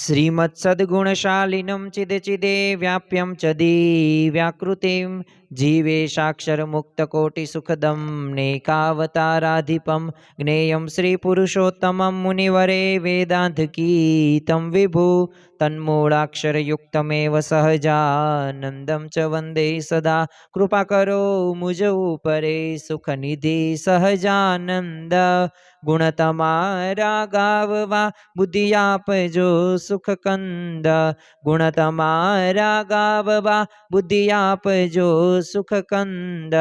श्रीमत्सद्गुणशालिनं चिदचिदे व्याप्यं च दिव्याकृतिं जीवेशाक्षरमुक्तकोटिसुखदं नेकावताराधिपं ज्ञेयं श्रीपुरुषोत्तमं मुनिवरे वेदान्तगीतं विभु तन्मूलाक्षरयुक्तमेव सहजानन्दं च वन्दे सदा कृपा करो मुझ ऊपरे सुखनिधि सहजानंद गुण तमारा गाववा बुद्धि आपजो सुख कंद गुण तमारा गाववा बुद्धि आपजो सुख कंद।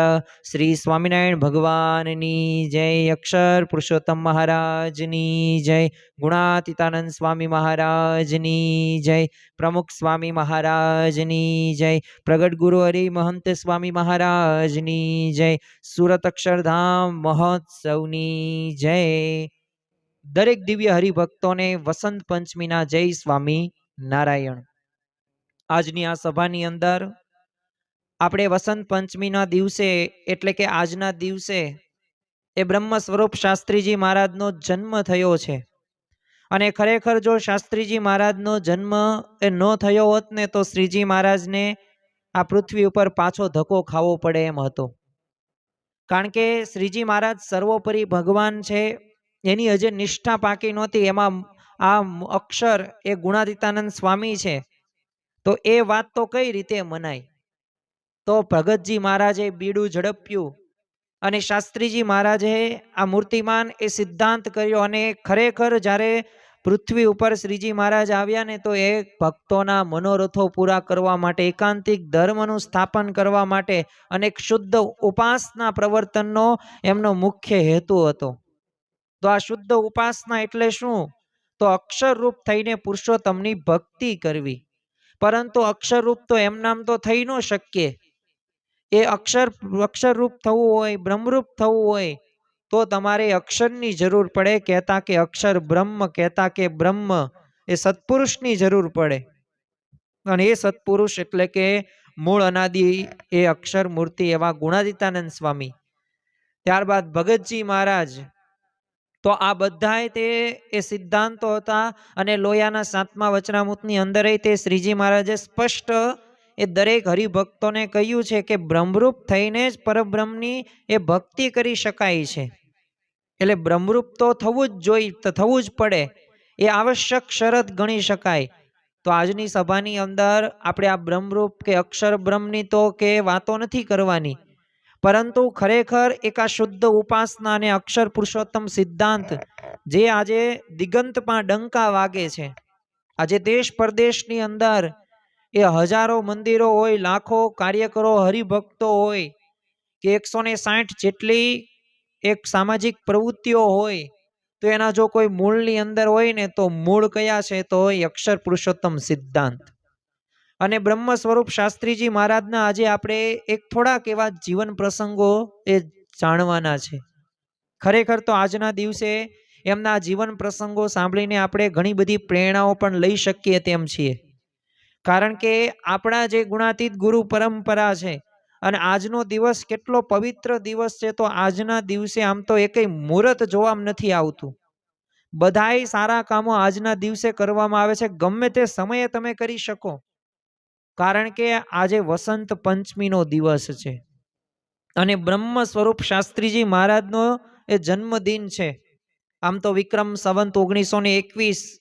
श्री स्वामिनारायण भगवाननी जय। अक्षर पुरुषोत्तम महाराजनी जय। गुणातीतानंद स्वामी महाराजनी जय। प्रमुख स्वामी महाराजनी जय। प्रगट गुरु हरि महंत स्वामी महाराजनी जय। सूरत अक्षरधाम महोत्सवनी जय। दरेक दिव्य हरिभक्तों ने वसंत पंचमीना जय स्वामी नारायण। આજની આ સભાની અંદર આપણે વસંત પંચમીના દિવસે એટલે કે આજના દિવસે એ બ્રહ્મ સ્વરૂપ શાસ્ત્રીજી મહારાજનો જન્મ થયો છે અને ખરેખર જો શાસ્ત્રીજી મહારાજનો જન્મ એ ન થયો હોત ને તો શ્રીજી મહારાજને આ પૃથ્વી ઉપર પાછો ધક્કો ખાવો પડે એમ હતો, કારણ કે શ્રીજી મહારાજ સર્વોપરી ભગવાન છે એની હજે નિષ્ઠા પાકી નહોતી। એમાં આ અક્ષર એ ગુણાતીતાનંદ સ્વામી છે તો એ વાત તો કઈ રીતે મનાય। તો ભગતજી મહારાજે બીડું ઝડપ્યું અને શાસ્ત્રીજી મહારાજે આ મૂર્તિમાન એ સિદ્ધાંત કર્યો અને ખરેખર જ્યારે પૃથ્વી ઉપર શ્રીજી મહારાજ આવ્યા ને તો એ ભક્તોના મનોરથો પૂરા કરવા માટે, એકાંતિક ધર્મનું સ્થાપન કરવા માટે અને શુદ્ધ ઉપાસના પ્રવર્તનનો એમનો મુખ્ય હેતુ હતો। તો આ શુદ્ધ ઉપાસના એટલે શું? તો અક્ષર રૂપ થઈને પુરુષોત્તમની ભક્તિ કરવી। પરંતુ અક્ષર રૂપ તો એમ નામ તો થઈ ન શકીએ। એ અક્ષર રૂપ થવું હોય, બ્રહ્મરૂપ થવું હોય તો તમારે અક્ષરની જરૂર પડે। કહેતા કે અક્ષર બ્રહ્મ, કહેતા કે બ્રહ્મ એ સત્પુરુષની જરૂર પડે અને એ સત્પુરુષ એટલે કે મૂળ અનાદિ એ અક્ષર મૂર્તિ એવા ગુણાતીતાનંદ સ્વામી, ત્યારબાદ ભગતજી મહારાજ। તો આ બધાય તે એ સિદ્ધાંતો હતા અને લોયાના 7મા વચનામૃતની અંદર તે શ્રીજી મહારાજે સ્પષ્ટ એ દરેક હરિભક્તોને કહ્યું છે કે બ્રહ્મરૂપ થઈને જ પરબ્રહ્મની એ ભક્તિ કરી શકાય છે। એટલે બ્રહ્મરૂપ તો થવું જ જોઈએ, થવું જ પડે, એ આવશ્યક શરત ગણી શકાય। તો આજની સભાની અંદર આપણે આ બ્રહ્મરૂપ કે અક્ષર બ્રહ્મની તો કે વાતો નથી કરવાની, પરંતુ ખરેખર એક આ શુદ્ધ ઉપાસના અને અક્ષર પુરુષોત્તમ સિદ્ધાંત જે આજે દિગંતમાં ડંકા વાગે છે। આજે દેશ પરદેશની અંદર એ હજારો મંદિરો હોય, લાખો કાર્યકરો, હરિભક્તો હોય કે 160 જેટલી એક સામાજિક પ્રવૃત્તિઓ હોય, તો એના જો કોઈ મૂળની અંદર હોય ને તો મૂળ કયા છે? તો અક્ષર પુરુષોત્તમ સિદ્ધાંત અને બ્રહ્મ સ્વરૂપ શાસ્ત્રીજી મહારાજના આજે આપણે એક થોડાક એવા જીવન પ્રસંગો એ જાણવાના છે। ખરેખર તો આજના દિવસે એમના જીવન પ્રસંગો સાંભળીને આપણે ઘણી બધી પ્રેરણાઓ પણ લઈ શકીએ તેમ છીએ, કારણ કે આપણા જે ગુણાતીત ગુરુ પરંપરા છે અને આજનો દિવસ કેટલો પવિત્ર દિવસ છે। તો આજના દિવસે આમ તો એકેય મુહૂર્ત જોવામાં નથી આવતું, બધાય સારા કામો આજના દિવસે કરવામાં આવે છે, ગમે તે સમયે તમે કરી શકો, કારણ કે આજે વસંત પંચમીનો દિવસ છે અને બ્રહ્મ સ્વરૂપ શાસ્ત્રીજી મહારાજનો એ જન્મદિન છે। આમ તો વિક્રમ સંવત 1921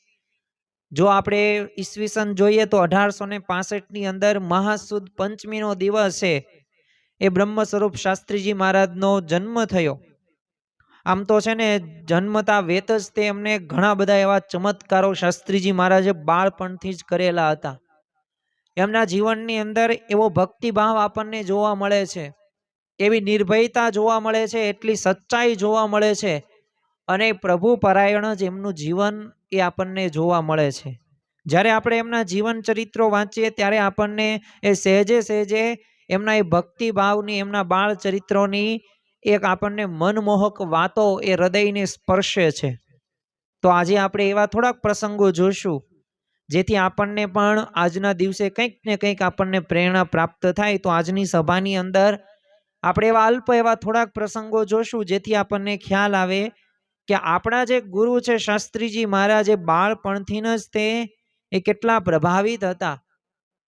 જો આપણે ઈસવીસન જોઈએ તો 1865ની અંદર મહાસુદ પંચમીનો દિવસ છે એ બ્રહ્મ સ્વરૂપ શાસ્ત્રીજી મહારાજનો જન્મ થયો। આમ તો છે ને જન્મતા વેત જ તે એમને ઘણા બધા એવા ચમત્કારો શાસ્ત્રીજી મહારાજે બાળપણથી જ કરેલા હતા। એમના જીવનની અંદર એવો ભક્તિભાવ આપણને જોવા મળે છે, એવી નિર્ભયતા જોવા મળે છે, એટલી સચ્ચાઈ જોવા મળે છે અને પ્રભુ પરાયણ જ એમનું જીવન એ આપણને જોવા મળે છે। જ્યારે આપણે એમના જીવન ચરિત્રો વાંચીએ ત્યારે આપણને એ સહેજે સહેજે એમના એ ભક્તિભાવની, એમના બાળ ચરિત્રોની એક આપણને મનમોહક વાતો એ હૃદયને સ્પર્શે છે। તો આજે આપણે એવા થોડાક પ્રસંગો જોશું જેથી આપણને પણ આજના દિવસે કંઈક ને કંઈક આપણને પ્રેરણા પ્રાપ્ત થાય। તો આજની સભાની અંદર આપણે એવા અલ્પ એવા થોડાક પ્રસંગો જોશું જેથી આપણને ખ્યાલ આવે કે આપણા જે ગુરુ છે શાસ્ત્રીજી મહારાજ એ બાળપણથી જ તે એ કેટલા પ્રભાવિત હતા.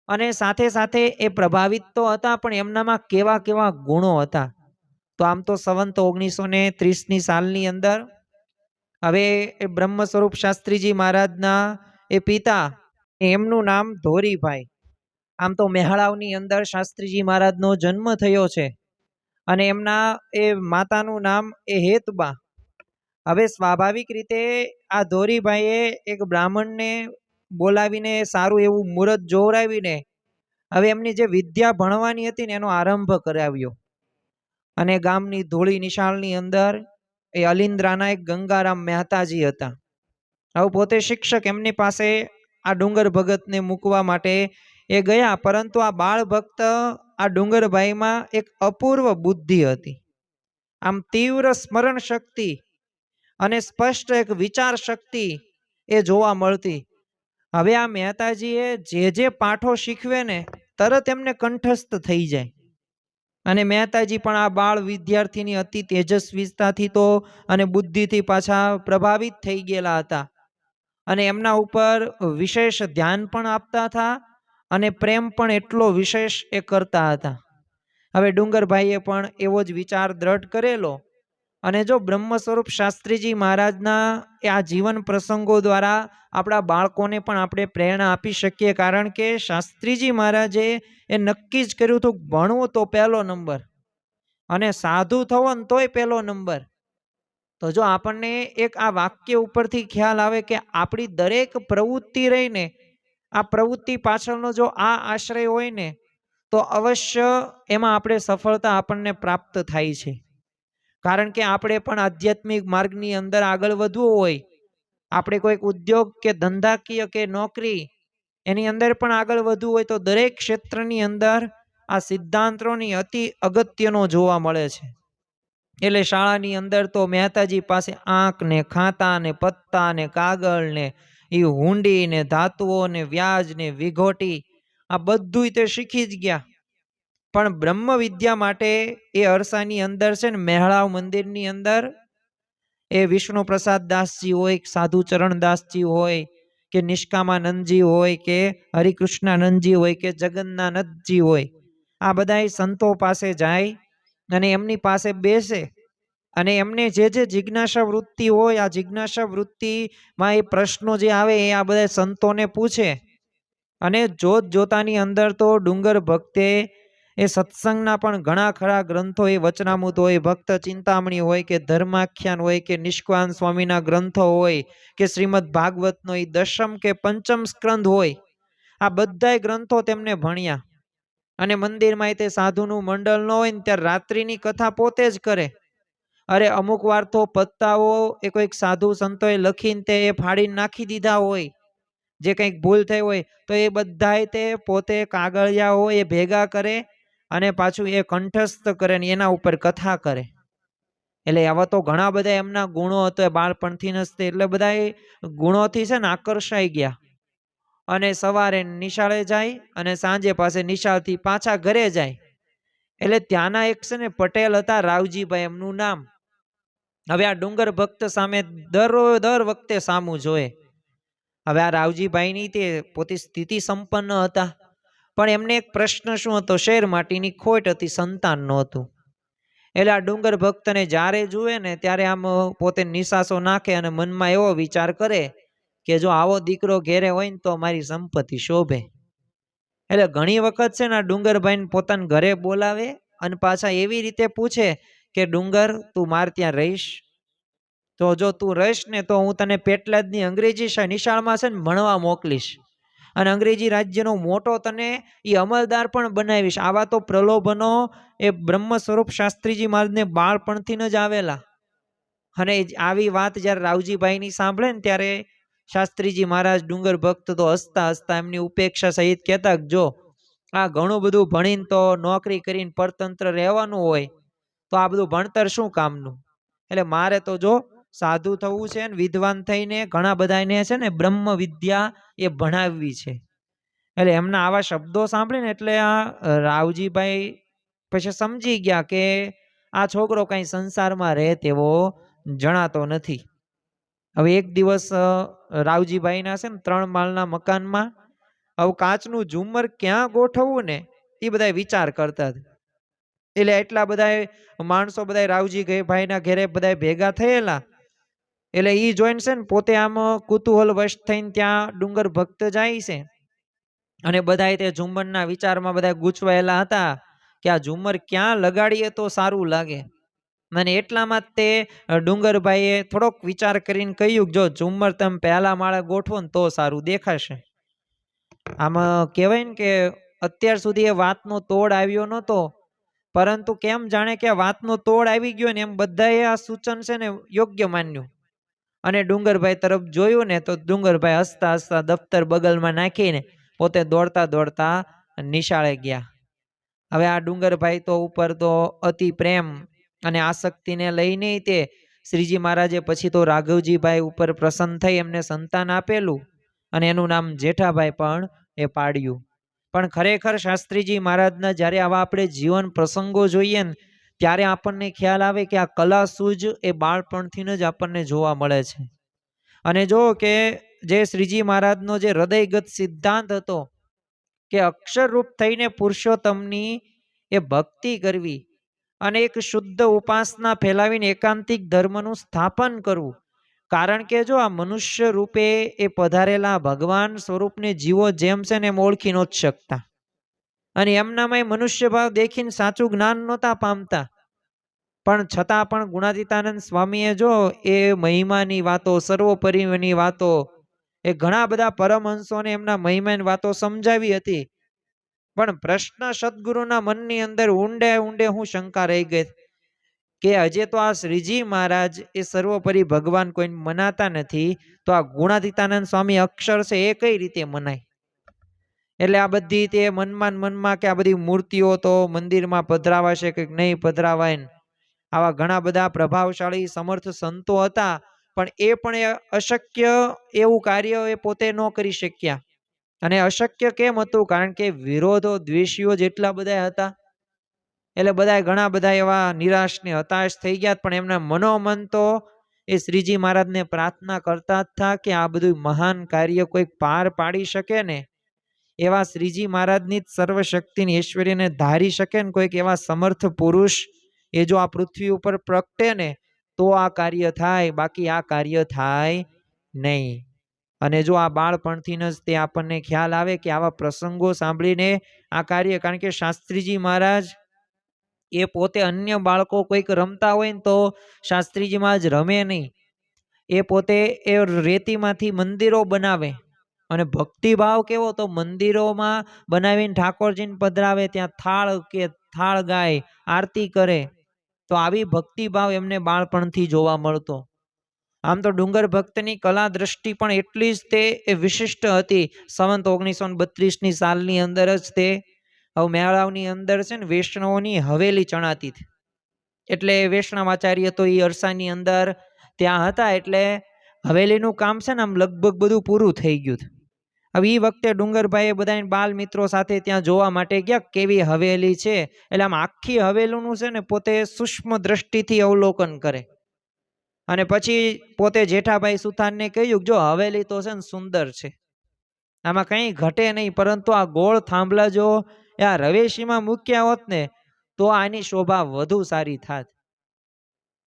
અને સાથે સાથે એ પ્રભાવિત તો હતા, પણ એમનામાં કેવા કેવા ગુણો હતા. તો આમ તો સંવંત 1930ની સાલની અંદર હવે એ બ્રહ્મ સ્વરૂપ શાસ્ત્રીજી મહારાજના એ પિતા, એમનું નામ ધોરીભાઈ. આમ તો મેહાળાવની અંદર શાસ્ત્રીજી મહારાજનો જન્મ થયો છે અને એમના એ માતાનું નામ એ હેતબા. હવે સ્વાભાવિક રીતે આ ધોરીભાઈએ એક બ્રાહ્મણને બોલાવીને સારું એવું મુહૂર્ત જોવરાવીને હવે એમની જે વિદ્યા ભણવાની હતી ને એનો આરંભ કરાવ્યો. અને ગામની ધોળી નિશાળની અંદર એ અલિન્દ્રાના એક ગંગારામ મહેતાજી હતા. હવે પોતે શિક્ષક, એમની પાસે આ ડુંગર ભગતને મૂકવા માટે એ ગયા, પરંતુ આ બાળ ભક્ત આ ડુંગરભાઈમાં એક અપૂર્વ બુદ્ધિ હતી. આમ તીવ્ર સ્મરણ શક્તિ અને સ્પષ્ટ એક વિચાર શક્તિ એ જોવા મળતી. હવે આ મહેતાજીએ જે પાઠો શીખવે ને તરત એમને કંઠસ્થ થઈ જાય. અને મહેતાજી પણ આ બાળ વિદ્યાર્થીની અતિ તેજસ્વીતાથી તો અને બુદ્ધિથી પાછા પ્રભાવિત થઈ ગયેલા હતા. અને એમના ઉપર વિશેષ ધ્યાન પણ આપતા હતા અને પ્રેમ પણ એટલો વિશેષ એ કરતા હતા. હવે ડુંગરભાઈએ પણ એવો જ વિચાર દ્રઢ કરેલો. અને જો બ્રહ્મ સ્વરૂપ શાસ્ત્રીજી મહારાજના આ જીવન પ્રસંગો દ્વારા આપણા બાળકોને પણ આપણે પ્રેરણા આપી શકીએ. કારણ કે શાસ્ત્રીજી મહારાજે એ નક્કી જ કર્યું હતું, ભણવું તો પહેલો નંબર અને સાધુ થવો ને તોય પહેલો નંબર. તો જો આપણને એક આ વાક્ય ઉપરથી ખ્યાલ આવે કે આપણી દરેક પ્રવૃત્તિ રહીને આ પ્રવૃત્તિ પાછળનો જો આ આશ્રય હોય ને તો અવશ્ય એમાં આપણે સફળતા આપણને પ્રાપ્ત થાય છે. કારણ કે આપણે પણ આધ્યાત્મિક માર્ગની અંદર આગળ વધવું હોય, આપણે કોઈક ઉદ્યોગ કે ધંધાકીય કે નોકરી એની અંદર પણ આગળ વધવું હોય, તો દરેક ક્ષેત્રની અંદર આ સિદ્ધાંતોની અતિ અગત્યનો જોવા મળે છે. એટલે શાળાની અંદર તો મહેતાજી પાસે આંક ને ખાતા ને પત્તા ને કાગળ ને એ હુંડી ને ધાતુઓ ને વ્યાજ ને વિઘોટી આ બધું તે શીખી જ ગયા. પણ બ્રહ્મ વિદ્યા માટે એ અરસાની અંદર છે ને મેહળાવ મંદિરની અંદર એ વિષ્ણુ પ્રસાદ દાસજી હોય, સાધુ ચરણદાસજી હોય કે નિષ્કામાનંદજી હોય કે હરિકૃષ્ણાનંદજી હોય કે જગન્નાથજી હોય, આ બધા સંતો પાસે જાય અને એમની પાસે બેસે અને એમને જે જિજ્ઞાસા વૃત્તિ હોય, આ જિજ્ઞાસા વૃત્તિમાં એ પ્રશ્નો જે આવે એ આ બધા સંતોને પૂછે. અને જોત જોતાની અંદર તો ડુંગર ભક્તે એ સત્સંગના પણ ઘણા ખરા ગ્રંથો, એ વચનામૃત હોય, ભક્ત ચિંતામણી હોય કે ધર્માખ્યાન હોય કે નિષ્કાન સ્વામીના ગ્રંથો હોય કે શ્રીમદ ભાગવતનો એ દશમ કે પંચમ સ્કંદ હોય, આ બધાય ગ્રંથો તેમને ભણ્યા. અને મંદિરમાં તે સાધુનું મંડળ ન હોય ને ત્યારે રાત્રિની કથા પોતે જ કરે. અરે અમુક વાર તો પત્તાઓ એ કોઈક સાધુ સંતોએ લખીને તે એ ફાડીને નાખી દીધા હોય, જે કંઈક ભૂલ થઈ હોય તો એ બધાય તે પોતે કાગળિયા હોય એ ભેગા કરે અને પાછું એ કંઠસ્થ કરે ને એના ઉપર કથા કરે. એટલે આવા તો ઘણા બધા એમના ગુણો હતો, એ બાળપણથી નસતે એટલે બધા એ ગુણોથી છે ને આકર્ષાઈ ગયા. અને સવારે નિશાળે જાય અને સાંજે પાસે નિશાળથી પાછા ઘરે જાય. એટલે ત્યાંના એક છે ને પટેલ હતા, રાવજીભાઈ એમનું નામ. હવે આ ડુંગર ભક્ત સામે દર વખતે સામું જોયે. હવે આ રાવજીભાઈની તે પોતે સ્થિતિ સંપન્ન હતા, પણ એમને એક પ્રશ્ન શું હતો, શેર માટીની ખોટ હતી, સંતાન નહોતું. એટલે આ ડુંગર ભક્તને જ્યારે જુએ ને ત્યારે આમ પોતે નિશાસો નાખે અને મનમાં એવો વિચાર કરે કે જો આવો દીકરો ઘેરે હોય ને તો મારી સંપત્તિ શોભે. એટલે ઘણી વખત છે ને આ ડુંગરભાઈને પોતાના ઘરે બોલાવે અને પાછા એવી રીતે પૂછે કે ડુંગર, તું મારે ત્યાં રહીશ? તો જો તું રહીશ ને તો હું તને પેટલાદની અંગ્રેજી નિશાળમાં છે ને ભણવા મોકલીશ અને અંગ્રેજી રાજ્યનો મોટો તને એ અમલદાર પણ બનાવીશ. આવા તો પ્રલોભનો એ બ્રહ્મ સ્વરૂપ શાસ્ત્રીજી મહારાજને બાળપણથી જ આવેલા. અને આવી વાત જ્યારે રાવજીભાઈની સાંભળે ને ત્યારે શાસ્ત્રીજી મહારાજ ડુંગર ભક્ત તો હસતા હસતા એમની ઉપેક્ષા સહિત કહેતા, જો આ ઘણું બધું ભણીને તો નોકરી કરીને પરતંત્ર રહેવાનું હોય તો આ બધું ભણતર શું કામનું? એટલે મારે તો જો સાધુ થવું છે ને વિદ્વાન થઈને ઘણા બધાને છે ને બ્રહ્મ વિદ્યા એ ભણાવવી છે. એટલે એમના આવા શબ્દો સાંભળીને એટલે આ રાવજીભાઈ પછી સમજી ગયા કે આ છોકરો કઈ સંસારમાં રહે તેવો જણાતો નથી. હવે એક દિવસ રાવજીભાઈના છે ને 3 માળના મકાનમાં હવે કાચનું ઝુમ્મર ક્યાં ગોઠવવું ને એ બધા વિચાર કરતા હતા. એટલે એટલા બધા માણસો બધા રાવજી ભાઈના ઘરે બધા ભેગા થયેલા. એટલે ઈ જોઈને છે ને પોતે આમ કુતૂહલ વશ થઈને ત્યાં ડુંગર ભક્ત જાય છે. અને બધાય તે ઝુમ્મરના વિચારમાં બધા ગૂંચવાયેલા હતા કે આ ઝુમ્મર ક્યાં લગાડીએ તો સારું લાગે. અને એટલામાં જ તે ડુંગરભાઈએ થોડોક વિચાર કરીને કહ્યું, જો ઝુમ્મર તમે પહેલા માળે ગોઠવો ને તો સારું દેખાશે. આમાં કહેવાય ને કે અત્યાર સુધી એ વાતનો તોડ આવ્યો નહોતો, પરંતુ કેમ જાણે કે આ વાતનો તોડ આવી ગયો ને એમ બધાએ આ સૂચન છે ને યોગ્ય માન્યું. અને ડુંગરભાઈ તરફ જોયું ને તો ડુંગરભાઈ હસતા હસતા દફતર બગલમાં નાખીને પોતે દોડતા દોડતા નિશાળે ગયા. હવે આ ડુંગરભાઈ તો ઉપર તો અતિ પ્રેમ અને આસક્તિને લઈને તે શ્રીજી મહારાજે પછી તો રાઘવજીભાઈ ઉપર પ્રસન્ન થઈ એમને સંતાન આપેલું અને એનું નામ જેઠાભાઈ પણ એ પાડ્યું. પણ ખરેખર શાસ્ત્રીજી મહારાજના જ્યારે આવા આપણે જીવન પ્રસંગો જોઈએ ને ત્યારે આપણને ખ્યાલ આવે કે આ કલા સૂઝ એ બાળપણથી જ આપણને જોવા મળે છે. અને જો કે જે શ્રીજી મહારાજનો જે હૃદયગત સિદ્ધાંત હતો કે અક્ષરરૂપ થઈને પુરુષોત્તમની એ ભક્તિ કરવી અને એક શુદ્ધ ઉપાસના ફેલાવીને એકાંતિક ધર્મનું સ્થાપન કરવું. કારણ કે જો આ મનુષ્ય રૂપે એ પધારેલા ભગવાન સ્વરૂપને જીવો જેમ છે ને એમ ઓળખી નહોતા શકતા. અને એમનામાં મનુષ્ય ભાવ દેખીને સાચું જ્ઞાન નહોતા પામતા. પણ છતાં પણ ગુણાતીતાનંદ સ્વામીએ જો એ મહિમાની વાતો, સર્વોપરીની વાતો, એ ઘણા બધા પરમહંસોને એમના મહિમાની વાતો સમજાવી હતી. પણ પ્રશ્ન સદગુરુના મનની અંદર ઊંડે ઊંડે હું શંકા રહી ગઈ કે હજે તો આ શ્રીજી મહારાજ એ સર્વોપરી ભગવાન કોઈ મનાતા નથી, તો આ ગુણાતીતાનંદ સ્વામી અક્ષર છે એ કઈ રીતે મનાય? એટલે આ બધી તે મનમાં કે આ બધી મૂર્તિઓ તો મંદિરમાં પધરાવાશે કે નહીં પધરાવાય. આવા ઘણા બધા પ્રભાવશાળી સમર્થ સંતો હતા, પણ એ પણ અશક્ય એવું કાર્ય એ પોતે ન કરી શક્યા. અને અશક્ય કેમ હતું? કારણ કે વિરોધો દ્વેષીઓ જેટલા બધા હતા એટલે બધા ઘણા બધા એવા નિરાશ ને હતાશ થઈ ગયા. પણ એમના મનોમન તો એ શ્રીજી મહારાજને પ્રાર્થના કરતા જ હતા કે આ બધું મહાન કાર્ય કોઈક પાર પાડી શકે ને, એવા શ્રીજી મહારાજની સર્વશક્તિની ઐશ્વર્યને ધારી શકે ને કોઈક એવા સમર્થ પુરુષ એ જો આ પૃથ્વી ઉપર પ્રગટે ને તો આ કાર્ય થાય, બાકી આ કાર્ય થાય નહીં. અને જો આ બાળપણથી જ તે આપણને ખ્યાલ આવે કે આવા પ્રસંગો સાંભળીને આ કાર્ય, કારણ કે શાસ્ત્રીજી મહારાજ એ પોતે અન્ય બાળકો કોઈક રમતા હોય ને તો શાસ્ત્રીજી મહારાજ રમે નહીં. એ પોતે એ રેતીમાંથી મંદિરો બનાવે અને ભક્તિભાવ કેવો તો મંદિરોમાં બનાવીને ઠાકોરજીને પધરાવે, ત્યાં થાળ ગાય, આરતી કરે. તો આવી ભક્તિભાવ એમને બાળપણથી જોવા મળતો. આમ તો ડુંગર ભક્તની કલા દ્રષ્ટિ પણ એટલી જ તે વિશિષ્ટ હતી. સંવંત 1932ની સાલની અંદર જ તે મેળાવની અંદર છે ને વૈષ્ણવોની હવેલી ચણાતી હતી. એટલે વૈષ્ણવાચાર્ય તો એ અરસાની અંદર ત્યાં હતા, એટલે હવેલીનું કામ છે ને આમ લગભગ બધું પૂરું થઈ ગયું. હવે એ વખતે ડુંગરભાઈએ બધા બાલ મિત્રો સાથે ત્યાં જોવા માટે ગયા કેવી હવેલી છે. એટલે આમ આખી હવેલીનું છે ને પોતે સૂક્ષ્મ દ્રષ્ટિથી અવલોકન કરે. અને પછી પોતે જેઠાભાઈ સુથારને કહ્યું, જો હવેલી તો છે ને સુંદર છે, આમાં કંઈ ઘટે નહીં, પરંતુ આ ગોળ થાંભલા જો આ રવેશીમાં મૂક્યા હોત ને તો આની શોભા વધુ સારી થાત.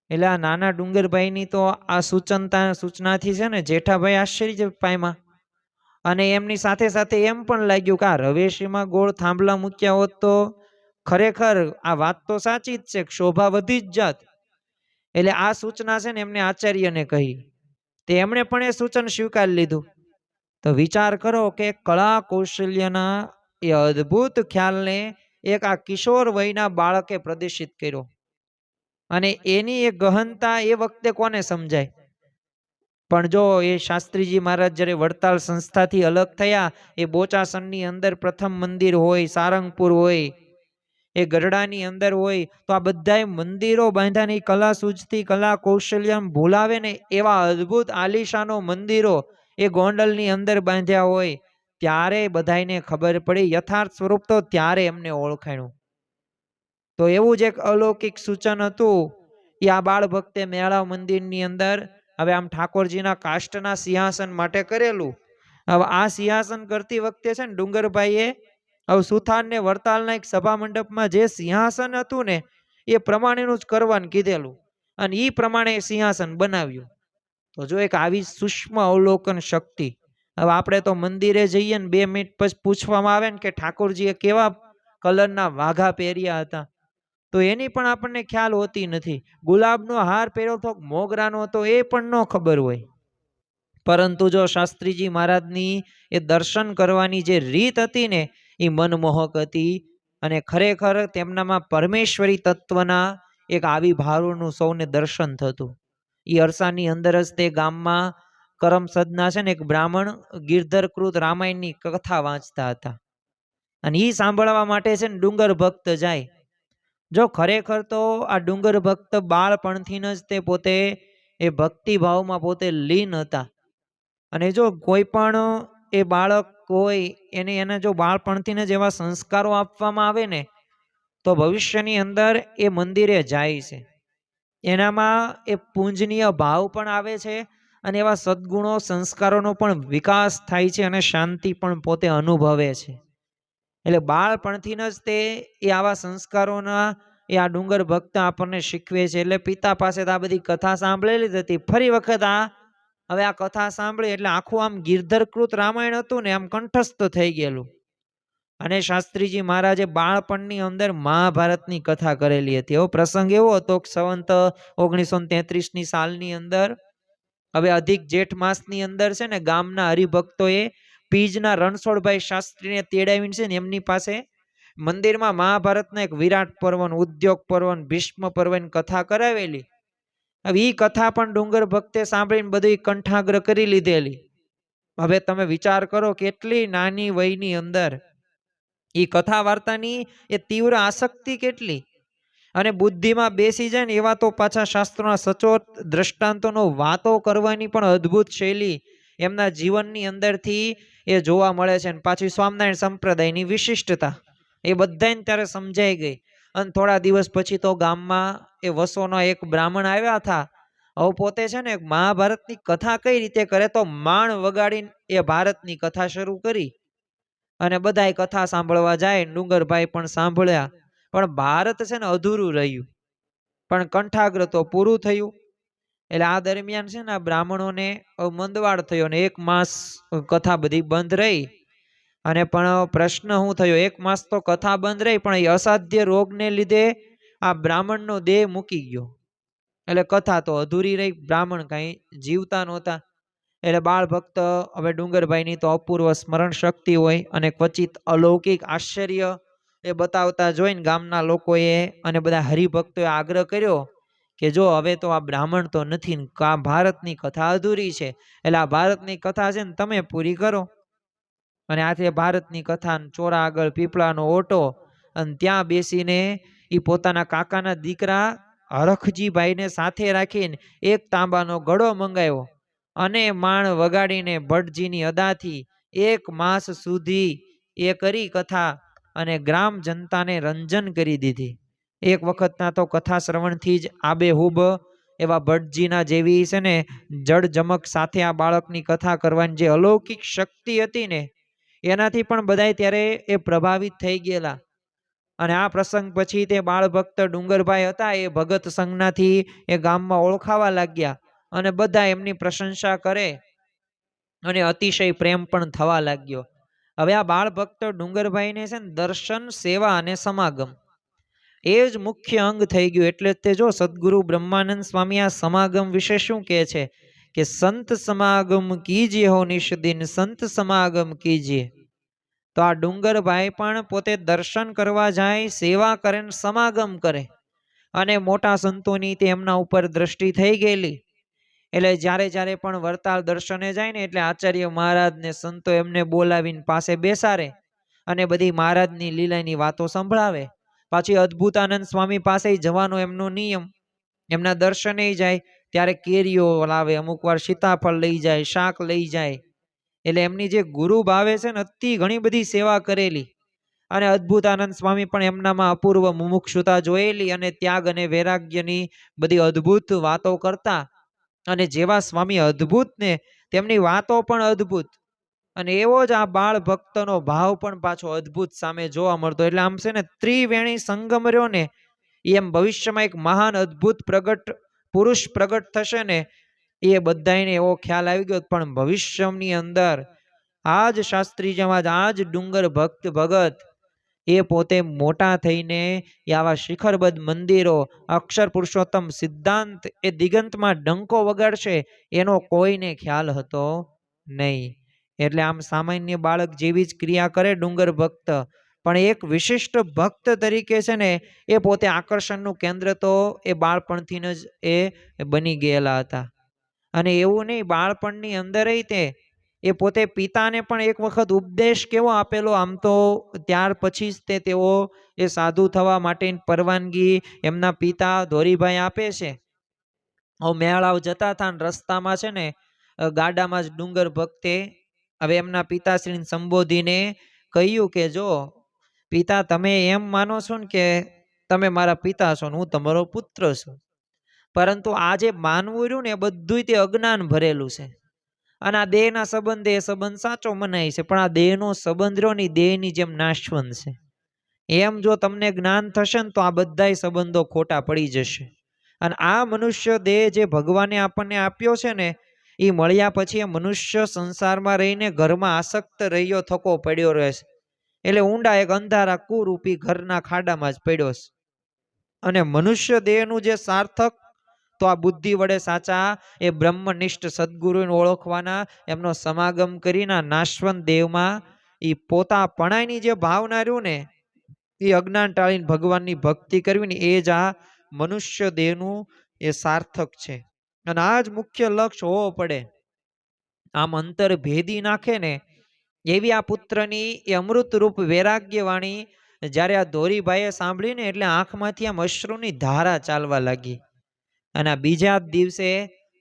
એટલે આ નાના ડુંગરભાઈની તો આ સૂચનાથી છે ને જેઠાભાઈ આશ્ચર્ય પામ્યા. અને એમની સાથે સાથે એમ પણ લાગ્યું કે આ રવેશીમાં ગોળ થાંભલા મૂક્યા હોત તો ખરેખર આ વાત તો સાચી જ છે, શોભા વધી જ જાત. એટલે આ સૂચના છે ને એમને આચાર્યને કહી, તે એમણે પણ એ સૂચન સ્વીકારી લીધું. તો વિચાર કરો કે કળા કૌશલ્યના એ અદ્ભુત ખ્યાલને એક આ કિશોર વયના બાળકે પ્રદર્શિત કર્યો. અને એની એ ગહનતા એ વખતે કોને સમજાય? પણ જો એ શાસ્ત્રીજી મહારાજ જ્યારે વડતાલ સંસ્થાથી અલગ થયા, એ બોચાસણની અંદર પ્રથમ મંદિર હોય, સારંગપુર હોય, એ ગરડાની અંદર હોય, તો આ બધાય મંદિરો બાંધ્યાની કલા સૂઝથી કલા કૌશલ્ય ભૂલાવે ને એવા અદ્ભુત આલીશાનો મંદિરો એ ગોંડલની અંદર બાંધ્યા હોય, ત્યારે બધાયને ખબર પડી યથાર્થ સ્વરૂપ તો ત્યારે એમને ઓળખાણું. તો એવું જ એક અલૌકિક સૂચન હતું એ આ બાળ ભક્તે મેળાવ મંદિરની અંદર હવે આમ ઠાકોરજીના કાષ્ટના સિંહાસન માટે કરેલું. હવે આ સિંહાસન કરતી વખતે છે ને ડુંગરભાઈએ હવે સુથાર ને વડતાલના એક સભા મંડપમાં જે સિંહાસન હતું ને એ પ્રમાણેનું જ કરવાનું કીધેલું અને એ પ્રમાણે સિંહાસન બનાવ્યું. તો જો એક આવી સૂક્ષ્મ અવલોકન શક્તિ. હવે આપણે તો મંદિરે જઈએ ને 2 મિનિટ પછી પૂછવામાં આવે ને કે ઠાકોરજીએ કેવા કલરના વાઘા પહેર્યા હતા, તો એની પણ આપણને ખ્યાલ હોતી નથી. ગુલાબનો હાર પહેર્યો તો મોગરાનો હતો એ પણ ન ખબર હોય. પરંતુ જો શાસ્ત્રીજી મહારાજની એ દર્શન કરવાની જે રીત હતી ને એ મનમોહક હતી અને ખરેખર તેમનામાં પરમેશ્વરી તત્વના એક આવિર્ભાવનું સૌને દર્શન થતું. એ અરસાની અંદર જ તે ગામમાં કરમસદના છે ને એક બ્રાહ્મણ ગિરધરકૃત રામાયણની કથા વાંચતા હતા અને એ સાંભળવા માટે છે ને ડુંગર ભક્ત જાય. જો ખરેખર તો આ ડુંગર ભક્ત બાળપણથી જ તે પોતે એ ભક્તિભાવમાં પોતે લીન હતા. અને જો કોઈ પણ એ બાળક હોય એને જો બાળપણથી જ એવા સંસ્કારો આપવામાં આવે ને તો ભવિષ્યની અંદર એ મંદિરે જાય છે, એનામાં એ પૂજનીય ભાવ પણ આવે છે અને એવા સદ્ગુણો સંસ્કારોનો પણ વિકાસ થાય છે અને શાંતિ પણ પોતે અનુભવે છે. એટલે બાળપણથી જ તે એ આવા સંસ્કારોના એ આ ડુંગર ભક્ત આપણને શીખવે છે. એટલે પિતા પાસે આ બધી કથા સાંભળેલી જ હતી. ફરી વખત હવે આ કથા સાંભળી એટલે આખું આમ ગિરધરકૃત રામાયણ હતું ને આમ કંઠસ્થ થઈ ગયેલું. અને શાસ્ત્રીજી મહારાજે બાળપણની અંદર મહાભારતની કથા કરેલી હતી. એવો પ્રસંગ એવો હતો કે સંવંત 1933ની સાલની અંદર હવે અધિક જેઠ માસની અંદર છે ને ગામના હરિભક્તોએ પીજના રણછોડભાઈ શાસ્ત્રીને તેડાવીને છે ને એમની પાસે મંદિરમાં મહાભારતના એક વિરાટ પર્વન, ઉદ્યોગ પર્વન, ભીષ્મ પર્વની કથા કરાવેલી. હવે એ કથા પણ ડુંગર ભક્તે સાંભળીને બધું કંઠાગ્ર કરી લીધેલી. હવે તમે વિચાર કરો કેટલી નાની વયની અંદર એ કથા વાર્તાની એ તીવ્ર આસક્તિ કેટલી અને બુદ્ધિમાં બેસી જાય ને એવા તો પાછા શાસ્ત્રોના સચોટ દ્રષ્ટાંતોનો વાતો કરવાની પણ અદ્ભુત શૈલી એમના જીવનની અંદરથી એ જોવા મળે છે. અને પાછી સ્વામિનારાયણ સંપ્રદાયની વિશિષ્ટતા એ બધાને ત્યારે સમજાઈ ગઈ. અને થોડા દિવસ પછી તો ગામમાં એ વસોનો એક બ્રાહ્મણ આવ્યા હતા. હવે પોતે છે ને મહાભારતની કથા કઈ રીતે કરે તો માણ વગાડીને એ ભારતની કથા શરૂ કરી અને બધાય કથા સાંભળવા જાય. ડુંગરભાઈ પણ સાંભળ્યા પણ ભારત છે ને અધૂરું રહ્યું પણ કંઠાગ્ર તો પૂરું થયું. એટલે આ દરમિયાન છે ને બ્રાહ્મણોને મંદવાડ થયો ને 1 માસ કથા બધી બંધ રહી. અને પણ પ્રશ્ન શું થયો, 1 માસ તો કથા બંધ રહી પણ એ અસાધ્ય રોગને લીધે આ બ્રાહ્મણનો દેહ મૂકી ગયો. એટલે કથા તો અધૂરી રહી, બ્રાહ્મણ કઈ જીવતા નહોતા. એટલે બાળ ભક્ત હવે ડુંગરભાઈની તો અપૂર્વ સ્મરણ શક્તિ હોય અને ક્વચિત અલૌકિક આશ્ચર્ય એ બતાવતા જોઈને ગામના લોકોએ અને બધા હરિભક્તોએ આગ્રહ કર્યો કે જો હવે તો આ બ્રાહ્મણ તો નથી ને ભારતની કથા અધૂરી છે, એટલે આ ભારતની કથા છે ને તમે પૂરી કરો. અને આથી ભારતની કથા ચોરા આગળ પીપળાનો ઓટો અને ત્યાં બેસીને એ પોતાના કાકાના દીકરા હરખજીભાઈને સાથે રાખીને એક તાંબાનો ઘડો મંગાવ્યો અને માણ વગાડીને ભટજીની અદાથી 1 માસ સુધી એ કરી કથા અને ગ્રામ જનતાને રંજન કરી દીધી. એક વખતના તો કથા શ્રવણથી જ આબેહૂબ એવા ભટજીના જેવી છે ને જડ જમક સાથે આ બાળકની કથા કરવાની જે અલૌકિક શક્તિ હતી ને એનાથી પણ બધાય ત્યારે એ પ્રભાવિત થઈ ગયેલા. અને આ પ્રસંગ પછી તે બાળ ભક્ત ડુંગરભાઈ હતા એ ભગત સંજ્ઞાથી એ ગામમાં ઓળખાવા લાગ્યા અને બધા એમની પ્રશંસા કરે અને અતિશય પ્રેમ પણ થવા લાગ્યો. હવે આ બાળ ભક્ત ડુંગરભાઈને છે ને દર્શન, સેવા અને સમાગમ એ જ મુખ્ય અંગ થઈ ગયું. એટલે તે જો સદગુરુ બ્રહ્માનંદ સ્વામી આ સમાગમ વિશે શું કહે છે કે સંત સમાગમ કીજીએ હો નિષદિન, સંત સમાગમ કીજીએ. તો આ ડુંગરભાઈ પણ પોતે દર્શન કરવા જાય, સેવા કરે, સમાગમ કરે અને મોટા સંતોની તેમના ઉપર દ્રષ્ટિ થઈ ગયેલી. એટલે જ્યારે જ્યારે પણ વડતાલ દર્શને જાય ને એટલે આચાર્ય મહારાજ ને સંતો એમને બોલાવીને પાસે બેસાડે અને બધી મહારાજની લીલાની વાતો સંભળાવે. પાછી અદ્ભુતાનંદ સ્વામી પાસે જવાનો એમનો નિયમ. એમના દર્શને જાય ત્યારે કેરીઓ લાવે, અમુક વાર સીતાફળ લઈ જાય, શાક લઈ જાય. એટલે એમની જે ગુરુ ભાવે છે ને અતિ ઘણી બધી સેવા કરેલી. અને અદ્ભુતાનંદ સ્વામી પણ એમનામાં અપૂર્વ મુમુક્ષુતા જોયેલી અને ત્યાગ અને વૈરાગ્યની બધી અદ્ભુત વાતો કરતા. અને જેવા સ્વામી અદ્ભુત ને તેમની વાતો પણ અદ્ભુત, અને એવો જ આ બાળ ભક્તનો ભાવ પણ પાછો અદ્ભુત સામે જોવા મળતો. એટલે આમ છે ને ત્રિવેણી સંગમ રહ્યો ને, એમ ભવિષ્યમાં એક મહાન અદ્ભુત પુરુષ પ્રગટ થશે ને, એ બધાને એવો ખ્યાલ આવી ગયો. પણ ભવિષ્યની અંદર આજ શાસ્ત્રી જેવા આજ ડુંગર ભગત એ પોતે મોટા થઈને આવા શિખરબદ્ધ મંદિરો, અક્ષર પુરુષોત્તમ સિદ્ધાંત એ દિગંતમાં ડંકો વગાડશે, એનો કોઈને ખ્યાલ હતો નહીં. એટલે આમ સામાન્ય બાળક જેવી જ ક્રિયા કરે ડુંગર ભક્ત, પણ એક વિશિષ્ટ ભક્ત તરીકે છે ને એ પોતે આકર્ષણનું કેન્દ્ર તો એ બાળપણથી જ એ બની ગયેલા હતા. અને એવું નહીં, બાળપણની અંદર એ પોતે પિતાને પણ એક વખત ઉપદેશ કેવો આપેલો, આમ તો ત્યાર પછી જ તેઓ એ સાધુ થવા માટેની પરવાનગી એમના પિતા ધોરીભાઈ આપે છે. મેળાવ જતા હતા ને રસ્તામાં છે ને ગાડામાં જ ડુંગર ભક્તે હવે એમના પિતાશ્રીને સંબોધીને કહ્યું કે જો પિતા, તમે એમ માનો છો ને કે તમે મારા પિતા છો ને હું તમારો પુત્ર છું, પરંતુ આ જે માનવું રહ્યું ને એ બધું તે અજ્ઞાન ભરેલું છે. અને આ દેહના સંબંધે એ સંબંધ સાચો મનાય છે, પણ આ દેહનો સંબંધ રહ્યો ને દેહની જેમ નાશવંત છે. એમ જો તમને જ્ઞાન થશે ને તો આ બધાય સંબંધો ખોટા પડી જશે. અને આ મનુષ્ય દેહ જે ભગવાને આપણને આપ્યો છે ને, એ મળ્યા પછી એ મનુષ્ય સંસારમાં રહીને ઘરમાં આસક્ત રહ્યો થકો પડ્યો રહેશે. એટલે ઊંડા એક અંધારા કુરૂપી ઘરના ખાડામાં જ પડ્યો છે. અને મનુષ્ય દેહનું જે સાર્થક તો આ બુદ્ધિ વડે સાચા એ બ્રહ્મનિષ્ઠ સદગુરુને ઓળખવાના, એમનો સમાગમ કરીને નાશવંત દેવમાં એ પોતાપણાની જે ભાવના રહ્યું ને, એ અજ્ઞાન ટાળીને ભગવાનની ભક્તિ કરવી ને, એ જ આ મનુષ્ય દેહનું એ સાર્થક છે. અને આ જ મુખ્ય લક્ષ્ય હોવો પડે. આમ અંતર ભેદી નાખે ને એવી આ પુત્રની એ અમૃતરૂપ વૈરાગ્યવાણી જ્યારે આ ધોરીભાઈએ સાંભળીને એટલે આંખમાંથી આમ અશ્રુની ધારા ચાલવા લાગી. અને આ બીજા દિવસે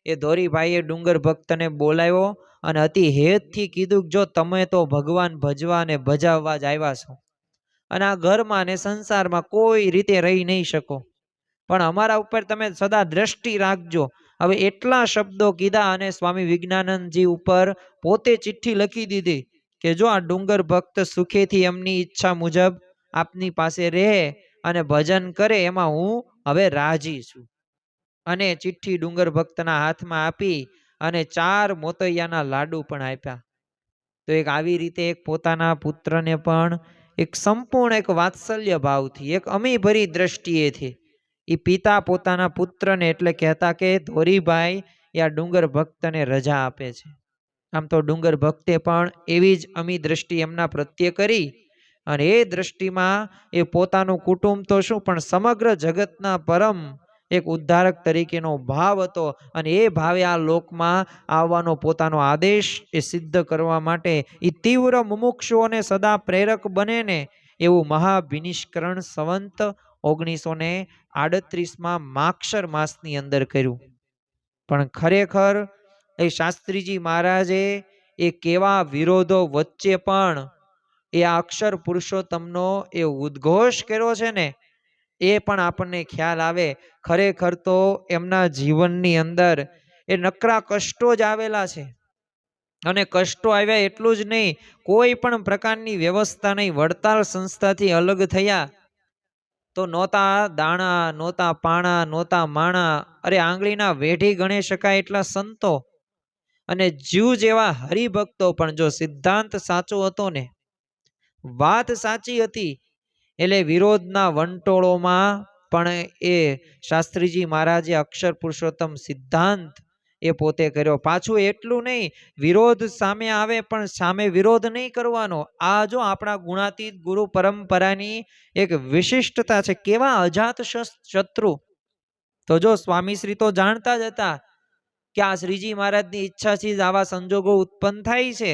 એ ધોરીભાઈએ ડુંગર ભક્તને બોલાવ્યો અને અતિ હેતથી કીધું, જો તમે તો ભગવાન ભજવા અને ભજાવવા જ આવ્યા છો, અને આ ઘરમાં ને સંસારમાં કોઈ રીતે રહી નહીં શકો, પણ અમારા ઉપર તમે સદા દ્રષ્ટિ રાખજો. હવે એટલા શબ્દો કીધા અને સ્વામી વિજ્ઞાનંદજી ઉપર પોતે ચિઠ્ઠી લખી દીધી કે જો આ ડુંગર ભક્ત સુખેથી એમની ઈચ્છા મુજબ આપની પાસે રહે અને ભજન કરે, એમાં હું હવે રાજી છું. અને ચિઠ્ઠી ડુંગર ભક્તના હાથમાં આપી અને 4 મોતૈયાના લાડુ પણ આપ્યા. તો એક આવી રીતે એક પોતાના પુત્રને પણ એક સંપૂર્ણ એક વાત્સલ્ય ભાવથી, એક અમીભરી દ્રષ્ટિએથી એ પિતા પોતાના પુત્રને એટલે કહેતા કે ધોરીભાઈ આ ડુંગર ભક્તને રજા આપે છે. આમ તો ડુંગર ભક્તે પણ એવી જ અમી દ્રષ્ટિ એમના પ્રત્યે કરી, અને એ દ્રષ્ટિમાં એ પોતાનું કુટુંબ તો શું પણ સમગ્ર જગતના પરમ એક ઉદ્ધારક તરીકેનો ભાવ હતો. અને એ ભાવે આ લોકમાં આવવાનો પોતાનો આદેશ એ સિદ્ધ કરવા માટે એ તીવ્ર મુમુક્ષુઓને સદા પ્રેરક બને ને એવું મહાભિનિષ્કરણ સંવંત 1938માં માક્ષર માસની અંદર કર્યું. પણ ખરેખર એ શાસ્ત્રીજી મહારાજે એ કેવા વિરોધો વચ્ચે પણ એ આ અક્ષર પુરુષોત્તમનો એ ઉદ્ઘોષ કર્યો છે ને, એ પણ આપણને ખ્યાલ આવે. ખરેખર તો એમના જીવનની અંદર એ નકરા કષ્ટો જ આવેલા છે. અને કષ્ટો આવ્યા એટલું જ નહીં, કોઈ પણ પ્રકારની વ્યવસ્થા નહીં. વડતાલ સંસ્થાથી અલગ થયા તો નહોતા દાણા, નહોતા પાણા, નહોતા માણા, અરે આંગળીના વેઢી ગણી શકાય એટલા સંતો અને જીવ જેવા હરિભક્તો. પણ જો સિદ્ધાંત સાચો હતો ને, વાત સાચી હતી, એટલે વિરોધના વંટોળોમાં પણ એ શાસ્ત્રીજી મહારાજે અક્ષર પુરુષોત્તમ સિદ્ધાંત એ પોતે કર્યો. પાછું એટલું નહીં, વિરોધ સામે આવે પણ સામે વિરોધ નહીં કરવાનો. આ જો આપણા ગુણાતીત ગુરુ પરંપરાની એક વિશિષ્ટતા છે. કેવા અજાત શત્રુ! તો જો સ્વામીશ્રી તો જાણતા જ હતા કે આ શ્રીજી મહારાજની ઈચ્છાથી જ આવા સંજોગો ઉત્પન્ન થાય છે,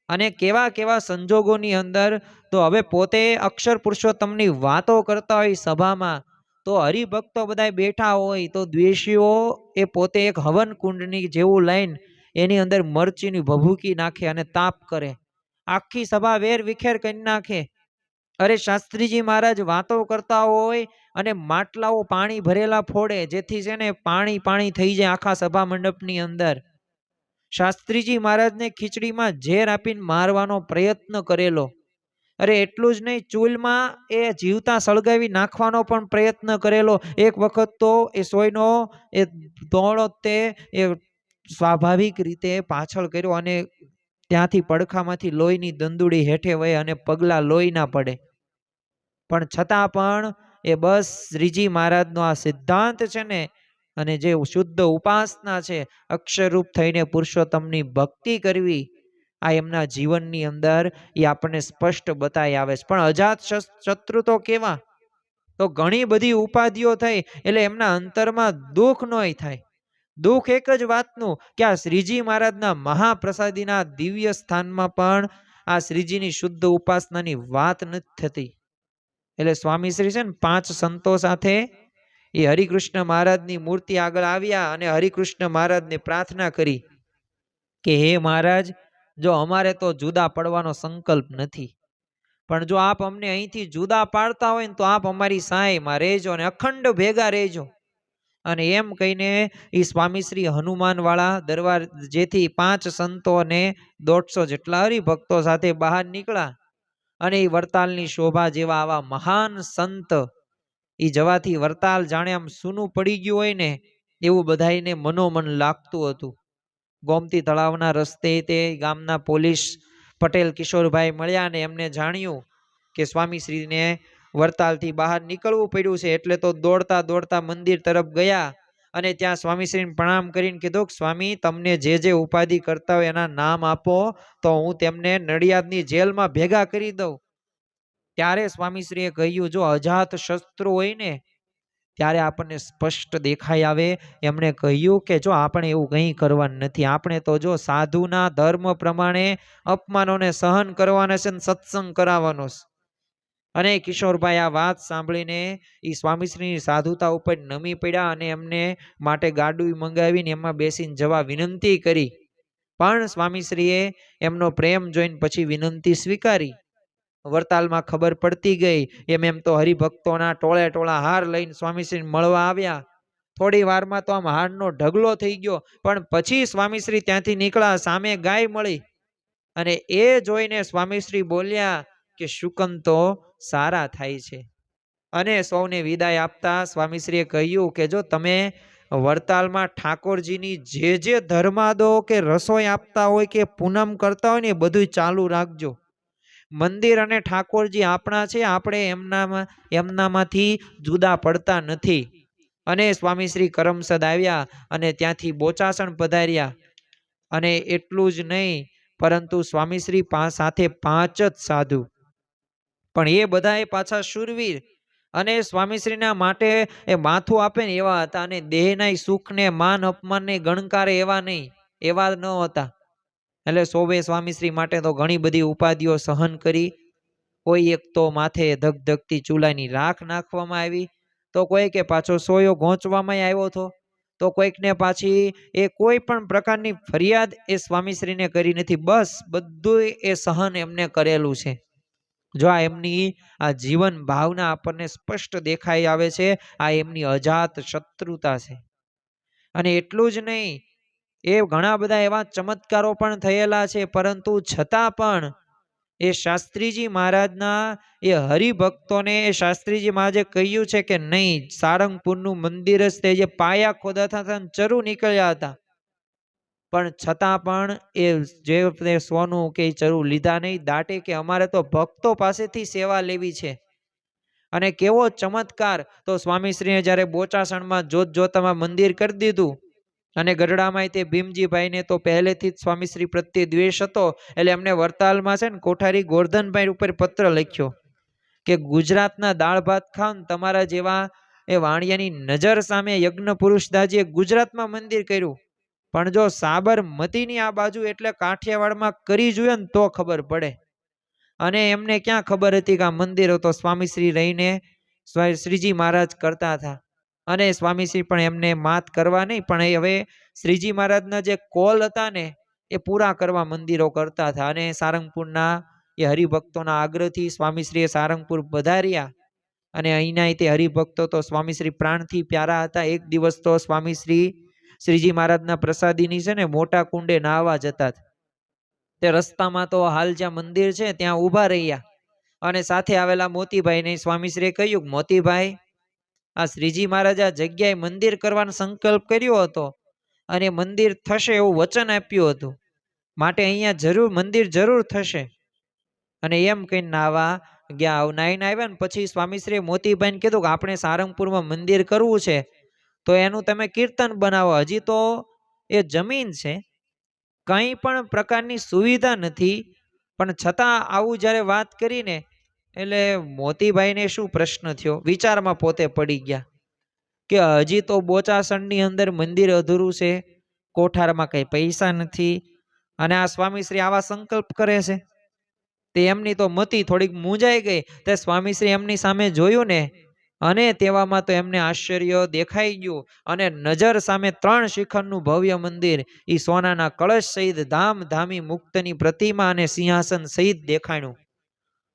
અને કેવા કેવા સંજોગોની અંદર તો હવે પોતે અક્ષર પુરુષોત્તમની વાતો કરતા હોય સભામાં, તો હરિભક્તો બધા બેઠા હોય તો દ્વેષીઓ એ પોતે એક હવન કુંડની જેવું લઈને એની અંદર મરચીની ભભૂકી નાખે અને તાપ કરે, આખી સભા વેર વિખેર કરી નાખે. અરે શાસ્ત્રીજી મહારાજ વાતો કરતા હોય અને માટલાઓ પાણી ભરેલા ફોડે, જેથી છે ને પાણી પાણી થઈ જાય આખા સભા મંડપની અંદર. શાસ્ત્રીજી મહારાજને ખીચડીમાં ઝેર આપીને મારવાનો પ્રયત્ન કરેલો. અરે એટલું જ નહીં, ચૂલમાં એ જીવતા સળગાવી નાખવાનો પણ પ્રયત્ન કરેલો. એક વખત તો એ સોયનો એ દોડો તે એ સ્વાભાવિક રીતે પાછળ કર્યો અને ત્યાંથી પડખામાંથી લોહીની દંદુડી હેઠે વહે અને પગલા લોહી ના પડે. પણ છતાં પણ એ બસ શ્રીજી મહારાજનો આ સિદ્ધાંત છે ને, અને જે શુદ્ધ ઉપાસના છે, અક્ષરરૂપ થઈને પુરુષોત્તમની ભક્તિ કરવી, આ એમના જીવનની અંદર એ આપણને સ્પષ્ટ બતાવી આવે છે. પણ અજાત શત્રુ તો કેવા, તો ઘણી બધી ઉપાધિઓ થઈ એટલે એમના અંતરમાં દુઃખ નોય થાય. દુઃખ એક જ વાતનું કે આ શ્રીજી મહારાજના મહાપ્રસાદીના દિવ્ય સ્થાનમાં પણ આ શ્રીજીની શુદ્ધ ઉપાસનાની વાત નથી થતી. એટલે સ્વામી શ્રી છે ને 5 સંતો સાથે એ હરિકૃષ્ણ મહારાજની મૂર્તિ આગળ આવ્યા અને હરિકૃષ્ણ મહારાજને પ્રાર્થના કરી કે હે મહારાજ, જો અમારે તો જુદા પડવાનો સંકલ્પ નથી, પણ જો આપ અમને અહીંથી જુદા પાડતા હોય ને તો આપ અમારી સાયમાં રહેજો અને અખંડ ભેગા રહેજો. અને એમ કહીને એ સ્વામી શ્રી હનુમાન વાળા દરબાર જેથી 5 સંતો અને 150 જેટલા હરિભક્તો સાથે બહાર નીકળ્યા. અને એ વરતાલની શોભા જેવા આવા મહાન સંત એ જવાથી વરતાલ જાણે આમ સૂનું પડી ગયું હોય ને એવું બધાઈને મનોમન લાગતું હતું. ગોમતી તળાવના રસ્તે તે ગામના પોલીસ પટેલ કિશોરભાઈ મળ્યા અને એમને જાણ્યું કે સ્વામી શ્રીને વરતાલથી બહાર નીકળવું પડ્યું છે. એટલે તો દોડતા દોડતા મંદિર તરફ ગયા અને ત્યાં સ્વામીશ્રીને પ્રણામ કરીને કીધું કે સ્વામી, તમને જે જે ઉપાધિ કરતા હોય એના નામ આપો તો હું તેમને નડિયાદની જેલમાં ભેગા કરી દઉં. ત્યારે સ્વામીશ્રીએ કહ્યું, જો અજાત શસ્ત્રો હોય ને ત્યારે આપણને સ્પષ્ટ દેખાઈ આવે. એમણે કહ્યું કે જો આપણે એવું કંઈ કરવાનું નથી, આપણે તો જો સાધુના ધર્મ પ્રમાણે અપમાનોને સહન કરવાના છે, સત્સંગ કરાવવાનો છે. અને કિશોરભાઈ આ વાત સાંભળીને એ સ્વામીશ્રીની સાધુતા ઉપર નમી પડ્યા અને એમને માટે ગાડું મંગાવીને એમાં બેસીને જવા વિનંતી કરી. પણ સ્વામીશ્રીએ એમનો પ્રેમ જોઈને પછી વિનંતી સ્વીકારી. વરતાલમાં ખબર પડતી ગઈ એમ તો હરિભક્તોના ટોળે ટોળા હાર લઈને સ્વામીશ્રીને મળવા આવ્યા. થોડી વારમાં તો આમ હારનો ઢગલો થઈ ગયો. પણ પછી સ્વામીશ્રી ત્યાંથી નીકળ્યા, સામે ગાય મળી અને એ જોઈને સ્વામીશ્રી બોલ્યા કે શુકન તો સારા થાય છે. અને સૌને વિદાય આપતા સ્વામીશ્રીએ કહ્યું કે જો તમે વરતાલમાં ઠાકોરજીની જે જે ધર્માદો કે રસોઈ આપતા હોય કે પૂનમ કરતા હોય ને એ બધું ચાલુ રાખજો. મંદિર અને ઠાકોરજી આપણા છે, આપણે એમનામાંથી જુદા પડતા નથી. અને સ્વામીશ્રી કરમસદ આવ્યા અને ત્યાંથી બોચાસણ પધાર્યા. અને એટલું જ નહીં, પરંતુ સ્વામીશ્રી સાથે 5 જ સાધુ, પણ એ બધા પાછા શૂરવીર અને સ્વામીશ્રીના માટે એ માથું આપે ને એવા હતા. અને દેહના સુખ ને માન અપમાન ને ગણકારે એવા નહીં, એવા ન હતા. એટલે સોવે સ્વામીશ્રી માટે તો ઘણી બધી ઉપાધિઓ સહન કરી. કોઈ એક તો માથે ધગધગતી ચૂલાની રાખ નાખવામાં આવી, તો કોઈ કે પાછો સોયો ઘોંચવામાં આવ્યો હતો, તો કોઈકને પાછી એ કોઈ પણ પ્રકારની ફરિયાદ એ સ્વામીશ્રીને કરી નથી. બસ બધું એ સહન એમને કરેલું છે. જો આ એમની આ જીવન ભાવના આપણને સ્પષ્ટ દેખાઈ આવે છે. આ એમની અજાત શત્રુતા છે. અને એટલું જ નહીં, એ ઘણા બધા એવા ચમત્કારો પણ થયેલા છે, પરંતુ છતાં પણ એ શાસ્ત્રીજી મહારાજના એ હરિભક્તોને એ શાસ્ત્રીજી મહારાજે કહ્યું છે કે નહીં, સારંગપુરનું મંદિર જ તે જે પાયા ખોદાતા હતા ચરુ નીકળ્યા હતા, પણ છતાં પણ એ જે સોનું કે ચરુ લીધા નહીં, દાટે કે અમારે તો ભક્તો પાસેથી સેવા લેવી છે. અને કેવો ચમત્કાર, તો સ્વામીશ્રીએ જ્યારે બોચાસણમાં જોત જોતામાં મંદિર કરી દીધું અને ગઢડામાં તે ભીમજીભાઈને તો પહેલેથી જ સ્વામીશ્રી પ્રત્યે દ્વેષ હતો. એટલે એમને વરતાલમાં છે ને કોઠારી ગોરધનભાઈ ઉપર પત્ર લખ્યો કે ગુજરાતના દાળ ભાત ખાવ ને તમારા જેવા એ વાણિયાની નજર સામે યજ્ઞ પુરુષદાજીએ ગુજરાતમાં મંદિર કર્યું, પણ જો સાબરમતીની આ બાજુ એટલે કાઠિયાવાડમાં કરી જોઈએ ને તો ખબર પડે. અને એમને ક્યાં ખબર હતી કે આ મંદિરો તો સ્વામીશ્રી રહીને શ્રીજી મહારાજ કરતા હતા. અને સ્વામીશ્રી પણ એમને માત કરવા નહીં, પણ એ હવે શ્રીજી મહારાજના જે કોલ હતા ને એ પૂરા કરવા મંદિરો કરતા હતા. અને સારંગપુરના એ હરિભક્તોના આગ્રહથી સ્વામીશ્રીએ સારંગપુર પધાર્યા અને અહીંના તે હરિભક્તો તો સ્વામીશ્રી પ્રાણથી પ્યારા હતા. એક દિવસ તો સ્વામીશ્રી શ્રીજી મહારાજના પ્રસાદીની છે ને મોટા કુંડે નાહવા જતા. તે રસ્તામાં તો હાલ જ્યાં મંદિર છે ત્યાં ઊભા રહ્યા અને સાથે આવેલા મોતીભાઈને સ્વામીશ્રીએ કહ્યું, મોતીભાઈ, આ શ્રીજી મહારાજ આ જગ્યાએ મંદિર કરવાનો સંકલ્પ કર્યો હતો અને મંદિર થશે એવું વચન આપ્યું હતું, માટે અહીંયા મંદિર જરૂર થશે. અને એમ કહીને નાવા ગયા. નાઈને આવ્યા ને પછી સ્વામીશ્રીએ મોતીભાઈને કીધું કે આપણે સારંગપુરમાં મંદિર કરવું છે તો એનું તમે કીર્તન બનાવો. હજી તો એ જમીન છે, કંઈ પણ પ્રકારની સુવિધા નથી, પણ છતાં આવું જ્યારે વાત કરીને એટલે મોતીભાઈને શું પ્રશ્ન થયો, વિચારમાં પોતે પડી ગયા કે હજી તો બોચાસણની અંદર મંદિર અધૂરું છે, કોઠારમાં કઈ પૈસા નથી અને આ સ્વામીશ્રી આવા સંકલ્પ કરે છે. તે એમની તો મતી થોડીક મૂંઝાઈ ગઈ. તે સ્વામીશ્રી એમની સામે જોયું ને અને તેવામાં તો એમને આશ્ચર્ય દેખાઈ ગયું અને નજર સામે 3 શિખરનું ભવ્ય મંદિર એ સોનાના કળશ સહિત ધામધામી મુક્તની પ્રતિમા અને સિંહાસન સહિત દેખાણું.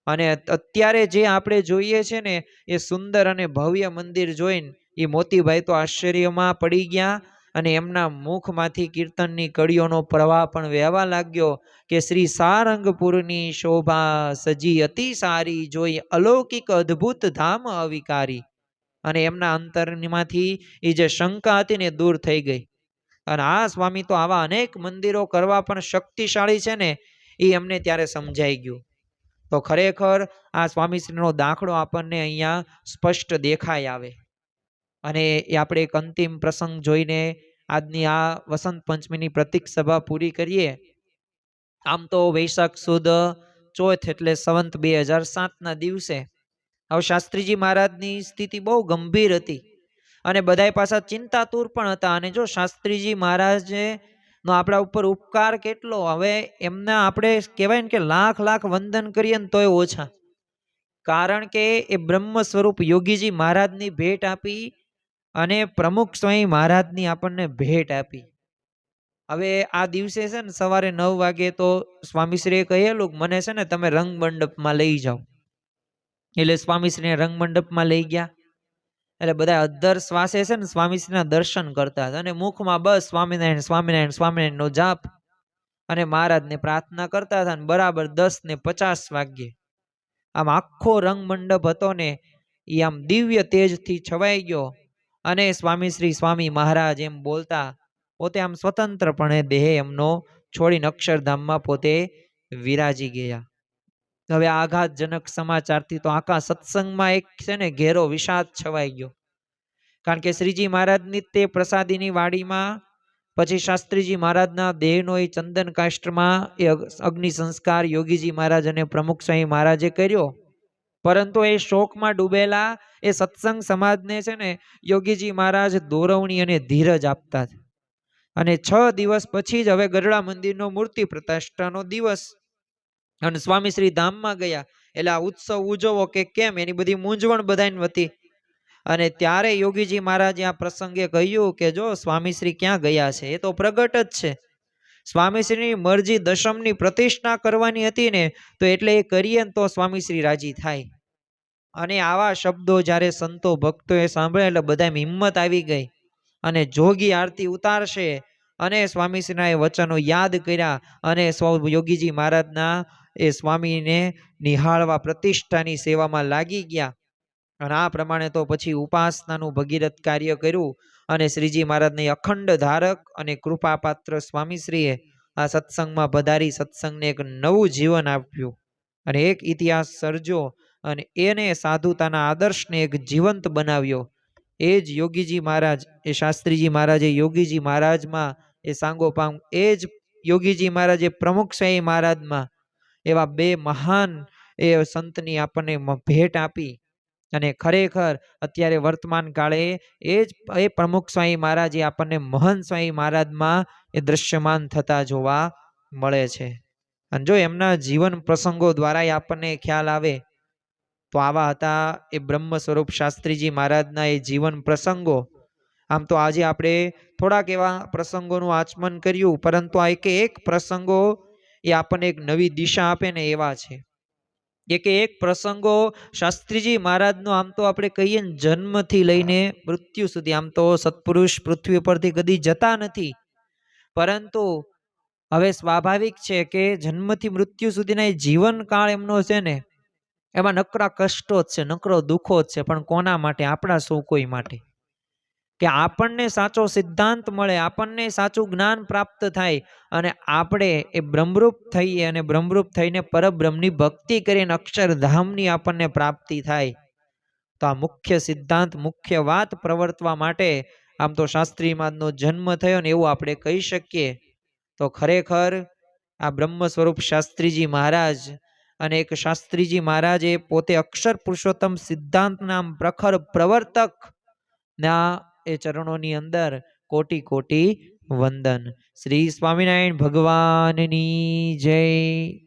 અને અત્યારે જે આપણે જોઈએ છે ને એ સુંદર અને ભવ્ય મંદિર જોઈને એ મોતીભાઈ તો આશ્ચર્યમાં પડી ગયા અને એમના મુખમાંથી કીર્તનની કડીઓનો પ્રવાહ પણ વહેવા લાગ્યો કે શ્રી સારંગપુરની શોભા સજી અતિ સારી, જોઈ અલૌકિક અદ્ભુત ધામ અવિકારી. અને એમના અંતરમાંથી એ જે શંકા હતી ને દૂર થઈ ગઈ અને આ સ્વામી તો આવા અનેક મંદિરો કરવા પણ શક્તિશાળી છે ને એ એમને ત્યારે સમજાઈ ગયું. તો ખરેખર આ સ્વામીશ્રીનો દાખલો આપણને અહીંયા સ્પષ્ટ દેખાઈ આવે. અને એ આપણે એક અંતિમ પ્રસંગ જોઈને આજની આ વસંત પંચમીની પ્રતિક સભા પૂરી કરીએ. આમ તો વૈશાખ સુદ ચોથ એટલે સંવંત 2007ના દિવસે હવે શાસ્ત્રીજી મહારાજની સ્થિતિ બહુ ગંભીર હતી અને બધાય પાછા ચિંતાતુર પણ હતા. અને જો શાસ્ત્રીજી મહારાજે નો આપણા ઉપર ઉપકાર કેટલો, હવે એમના આપણે કહેવાય ને કે લાખ લાખ વંદન કરીએ ને તોય ઓછા. કારણ કે એ બ્રહ્મ સ્વરૂપ યોગીજી મહારાજની ભેટ આપી અને પ્રમુખ સ્વામી મહારાજની આપણને ભેટ આપી. હવે આ દિવસે છે ને સવારે 9 વાગે તો સ્વામીશ્રીએ કહેલું મને છે ને તમે રંગ મંડપમાં લઈ જાઓ. એટલે સ્વામીશ્રીને રંગ મંડપમાં લઈ ગયા. એટલે બધા અધ્ધર શ્વાસે છે ને સ્વામીશ્રીના દર્શન કરતા હતા અને મુખમાં બસ સ્વામિનારાયણ સ્વામિનારાયણ સ્વામિનારાયણનો જાપ અને મહારાજને પ્રાર્થના કરતા હતા. અને બરાબર 10:50 વાગ્યે આમ આખો રંગ મંડપ હતો ને એ આમ દિવ્ય તેજથી છવાઈ ગયો અને સ્વામીશ્રી સ્વામી મહારાજ એમ બોલતા પોતે આમ સ્વતંત્રપણે દેહ એમનો છોડીને અક્ષરધામમાં પોતે વિરાજી ગયા. હવે આઘાતજનક સમાચારથી તો આખા સત્સંગમાં એક છે ને ઘેરો વિષાદ છવાઈ ગયો. કારણ કે શ્રીજી મહારાજની તે પ્રસાદીની વાડીમાં પછી શાસ્ત્રીજી મહારાજના દેહનો એ ચંદન કાષ્ટમાં એ અગ્નિ સંસ્કાર યોગીજી મહારાજ અને પ્રમુખ સ્વામી મહારાજે કર્યો. પરંતુ એ શોકમાં ડૂબેલા એ સત્સંગ સમાજને છે ને યોગીજી મહારાજ દોરવણી અને ધીરજ આપતા. અને 6 દિવસ પછી જ હવે ગરડા મંદિરનો મૂર્તિ પ્રતિષ્ઠાનો દિવસ અને સ્વામીશ્રી ધામમાં ગયા. એટલે આ ઉત્સવ ઉજવો કે કેમ એની બધી મૂંઝવણ બધાને હતી. અને ત્યારે યોગીજી મહારાજે આ પ્રસંગે કહ્યું કે જો સ્વામીશ્રી ક્યાં ગયા છે, એ તો પ્રગટ જ છે. સ્વામીશ્રીની મરજી દશમની પ્રતિષ્ઠા કરવાની હતી ને તો એટલે એ કરીએ ને તો સ્વામીશ્રી રાજી થાય. અને આવા શબ્દો જ્યારે સંતો ભક્તોએ સાંભળ્યા એટલે બધામાં હિંમત આવી ગઈ અને જોગી આરતી ઉતારશે અને સ્વામીશ્રીના એ વચનો યાદ કર્યા અને યોગીજી મહારાજના એ સ્વામીને નિહાળવા પ્રતિષ્ઠાની સેવામાં લાગી ગયા. અને આ પ્રમાણે તો પછી ઉપાસનાનું ભગીરથ કાર્ય કર્યું અને શ્રીજી મહારાજને અખંડ ધારક અને કૃપાપાત્ર સ્વામીશ્રીએ આ સત્સંગમાં પધારી સત્સંગને એક નવું જીવન આપ્યું અને એક ઇતિહાસ સર્જો અને એને સાધુતાના આદર્શને એક જીવંત બનાવ્યો. એ જ યોગીજી મહારાજ, એ શાસ્ત્રીજી મહારાજે યોગીજી મહારાજમાં એ સાંગોપાંગ, એ જ યોગીજી મહારાજે પ્રમુખ સ્વામી મહારાજમાં એવા 2 મહાન એ સંતની આપણને ભેટ આપી. અને ખરેખર અત્યારે વર્તમાન કાળે એ પ્રમુખ સ્વામી મહારાજ આપણને મહંત સ્વામી મહારાજમાં એ દ્રશ્યમાન થતા જોવા મળે છે. અને જો એમના જીવન પ્રસંગો દ્વારા આપણને ખ્યાલ આવે તો આવા હતા એ બ્રહ્મ સ્વરૂપ શાસ્ત્રીજી મહારાજના એ જીવન પ્રસંગો. આમ તો આજે આપણે થોડાક એવા પ્રસંગોનું આચમન કર્યું, પરંતુ આ એક પ્રસંગો એ આપણને એક નવી દિશા આપે ને એવા છે. એક પ્રસંગો શાસ્ત્રીજી મહારાજનો આમ તો આપણે કહીએ ને જન્મથી લઈને મૃત્યુ સુધી, આમ તો સત્પુરુષ પૃથ્વી પરથી કદી જતા નથી, પરંતુ હવે સ્વાભાવિક છે કે જન્મથી મૃત્યુ સુધીના એ જીવનકાળ એમનો છે ને, એમાં નકરા કષ્ટો જ છે, નકરો દુઃખો જ છે. પણ કોના માટે? આપણા સૌ કોઈ માટે, કે આપણને સાચો સિદ્ધાંત મળે, આપણને સાચું જ્ઞાન પ્રાપ્ત થાય અને આપણે એ બ્રહ્મરૂપ થઈએ અને બ્રહ્મરૂપ થઈને પરબ્રહ્મની ભક્તિ કરીને અક્ષરધામની આપણને પ્રાપ્તિ થાય. તો આ મુખ્ય સિદ્ધાંત, મુખ્ય વાત પ્રવર્તવા માટે આમ તો શાસ્ત્રી મહારાજનો જન્મ થયો ને એવું આપણે કહી શકીએ. તો ખરેખર આ બ્રહ્મ સ્વરૂપ શાસ્ત્રીજી મહારાજ, અને એક શાસ્ત્રીજી મહારાજ એ પોતે અક્ષર પુરુષોત્તમ સિદ્ધાંતના પ્રખર પ્રવર્તક ના એ ચરણોની અંદર કોટી કોટી વંદન. શ્રી સ્વામિનારાયણ ભગવાનની જય.